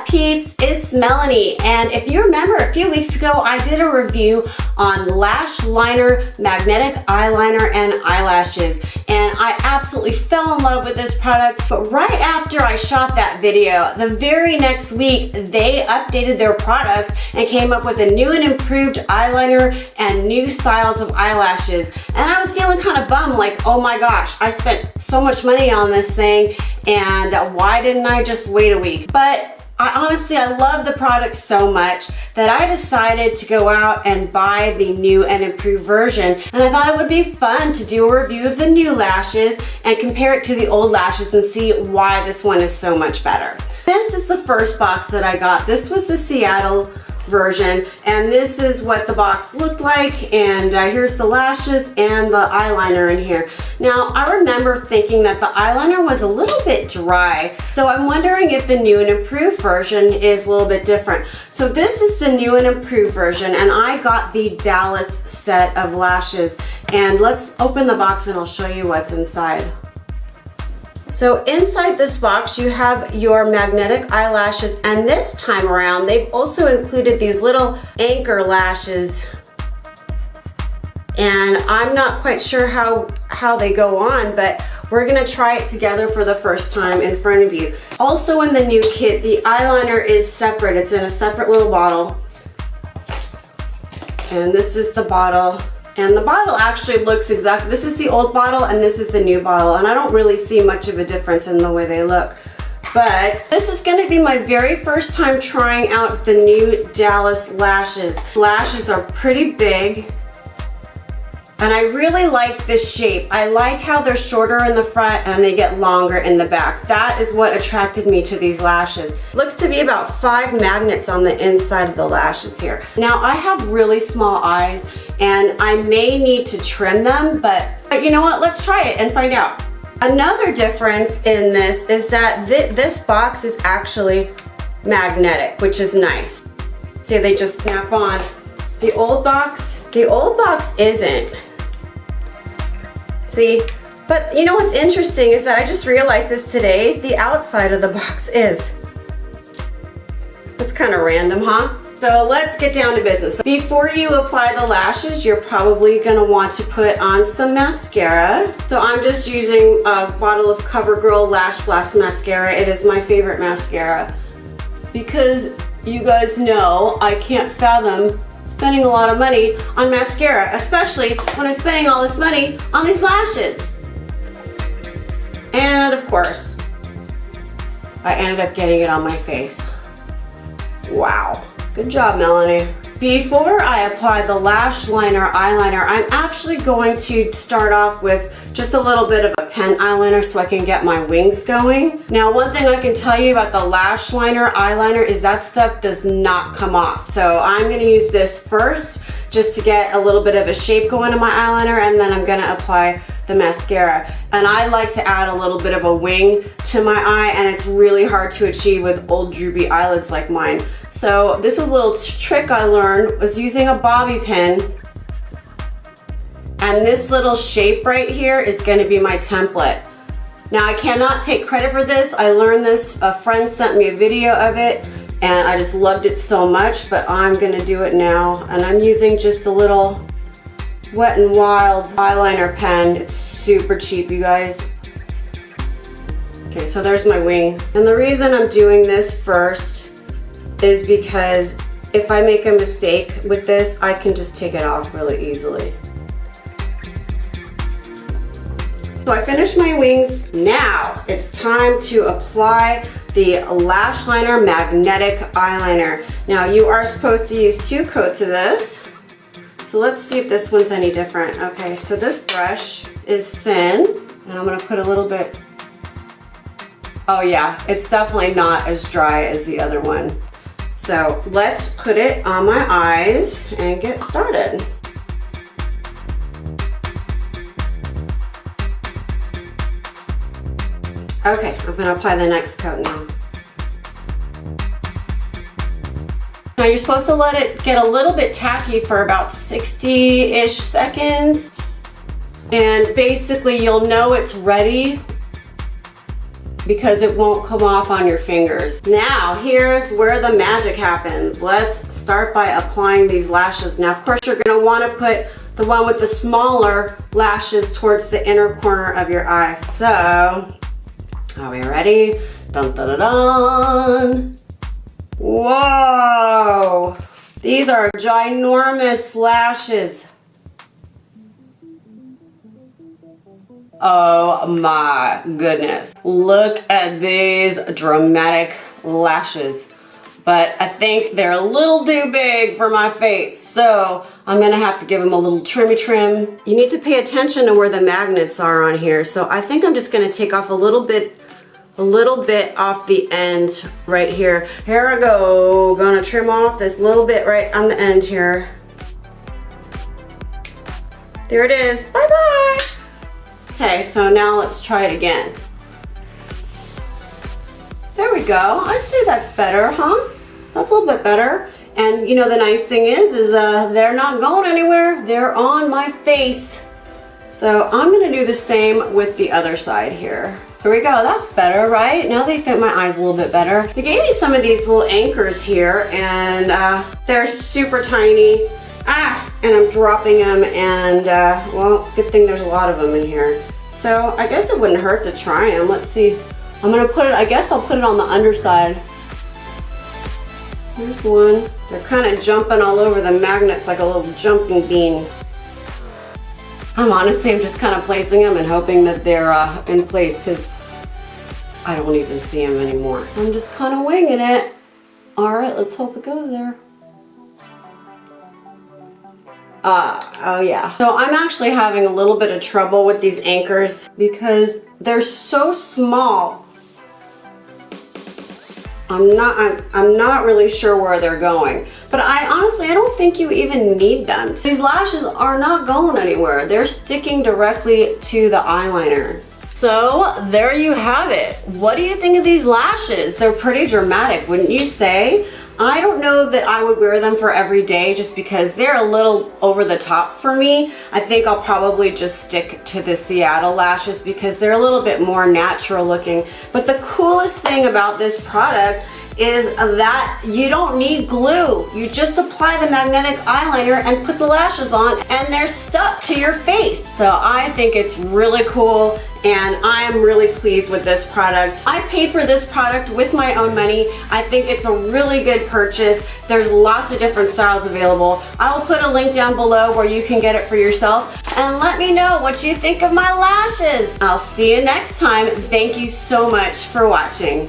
peeps? It's Melanie, and if you remember a few weeks ago I did a review on Lashliner magnetic eyeliner and eyelashes, and I absolutely fell in love with this product. But right after I shot that video, the very next week they updated their products and came up with a new and improved eyeliner and new styles of eyelashes, and I was feeling kind of bummed, like, oh my gosh, I spent so much money on this thing, and why didn't I just wait a week? But I love the product so much that I decided to go out and buy the new and improved version. And I thought it would be fun to do a review of the new lashes and compare it to the old lashes and see why this one is so much better. This is the first box that I got. This was the Seattle version, and this is what the box looked like, and here's the lashes and the eyeliner in here. Now, I remember thinking that the eyeliner was a little bit dry, so I'm wondering if the new and improved version is a little bit different. So this is the new and improved version, and I got the Dallas set of lashes, and let's open the box and I'll show you what's inside. So inside this box you have your magnetic eyelashes, and this time around they've also included these little anchor lashes, and I'm not quite sure how they go on, but we're gonna try it together for the first time in front of you. Also in the new kit, the eyeliner is separate. It's in a separate little bottle, and this is the bottle. And the bottle actually looks exactly, this is the old bottle and this is the new bottle, and I don't really see much of a difference in the way they look. But this is going to be my very first time trying out the new Dallas lashes. Lashes are pretty big, and I really like this shape. I like how they're shorter in the front and they get longer in the back. That is what attracted me to these lashes. Looks to be about 5 magnets on the inside of the lashes here. Now, I have really small eyes, and I may need to trim them, but you know what? Let's try it and find out. Another difference in this is that this box is actually magnetic, which is nice. See, they just snap on. The old box isn't. See, but you know what's interesting is that I just realized this today, the outside of the box is. It's kind of random, huh? So let's get down to business. Before you apply the lashes, you're probably gonna want to put on some mascara. So I'm just using a bottle of CoverGirl Lash Blast mascara. It is my favorite mascara because you guys know I can't fathom spending a lot of money on mascara, especially when I'm spending all this money on these lashes. And of course, I ended up getting it on my face. Wow. Good job, Melanie. Before I apply the Lashliner eyeliner, I'm actually going to start off with just a little bit of a pen eyeliner so I can get my wings going. Now, one thing I can tell you about the Lashliner eyeliner is that stuff does not come off. So I'm gonna use this first just to get a little bit of a shape going in my eyeliner, and then I'm gonna apply the mascara. And I like to add a little bit of a wing to my eye, and it's really hard to achieve with old droopy eyelids like mine. So this was a little trick I learned, was using a bobby pin, and this little shape right here is going to be my template. Now, I cannot take credit for this. I learned this, a friend sent me a video of it, and I just loved it so much, but I'm going to do it now. And I'm using just a little Wet n Wild eyeliner pen. It's super cheap, you guys. Okay, so there's my wing. And the reason I'm doing this first is because if I make a mistake with this, I can just take it off really easily. So I finished my wings. Now it's time to apply the Lashliner magnetic eyeliner. Now, you are supposed to use 2 coats of this. So let's see if this one's any different. Okay, so this brush is thin, and I'm gonna put a little bit. Oh yeah, it's definitely not as dry as the other one. So let's put it on my eyes and get started. Okay, I'm gonna apply the next coat now. Now you're supposed to let it get a little bit tacky for about 60-ish seconds. And basically you'll know it's ready because it won't come off on your fingers. Now, here's where the magic happens. Let's start by applying these lashes. Now, of course, you're gonna wanna put the one with the smaller lashes towards the inner corner of your eye. So, are we ready? Dun dun dun dun. Whoa! These are ginormous lashes. Oh my goodness. Look at these dramatic lashes. But I think they're a little too big for my face, so I'm gonna have to give them a little trim. You need to pay attention to where the magnets are on here, so I think I'm just gonna take off a little bit off the end right here. Here I go, gonna trim off this little bit right on the end here. There it is, bye-bye. Okay, so now let's try it again. There we go, I'd say that's better, huh? That's a little bit better. And you know, the nice thing is they're not going anywhere. They're on my face. So I'm gonna do the same with the other side here. Here we go, that's better, right? Now they fit my eyes a little bit better. They gave me some of these little anchors here, and they're super tiny. And I'm dropping them, and well, good thing there's a lot of them in here. So I guess it wouldn't hurt to try them. Let's see. I'm gonna put it, I guess I'll put it on the underside. Here's one. They're kind of jumping all over the magnets like a little jumping bean. I'm just kind of placing them and hoping that they're in place, because I don't even see them anymore. I'm just kind of winging it. All right, let's hope it goes there. Oh yeah. So I'm actually having a little bit of trouble with these anchors because they're so small. I'm not really sure where they're going, but I don't think you even need them. These lashes are not going anywhere. They're sticking directly to the eyeliner. So there you have it. What do you think of these lashes? They're pretty dramatic, wouldn't you say? I don't know that I would wear them for every day just because they're a little over the top for me. I think I'll probably just stick to the Seattle lashes because they're a little bit more natural looking. But the coolest thing about this product is that you don't need glue. You just apply the magnetic eyeliner and put the lashes on, and they're stuck to your face. So I think it's really cool, and I'm really pleased with this product. I paid for this product with my own money. I think it's a really good purchase. There's lots of different styles available. I will put a link down below where you can get it for yourself, and let me know what you think of my lashes. I'll see you next time. Thank you so much for watching.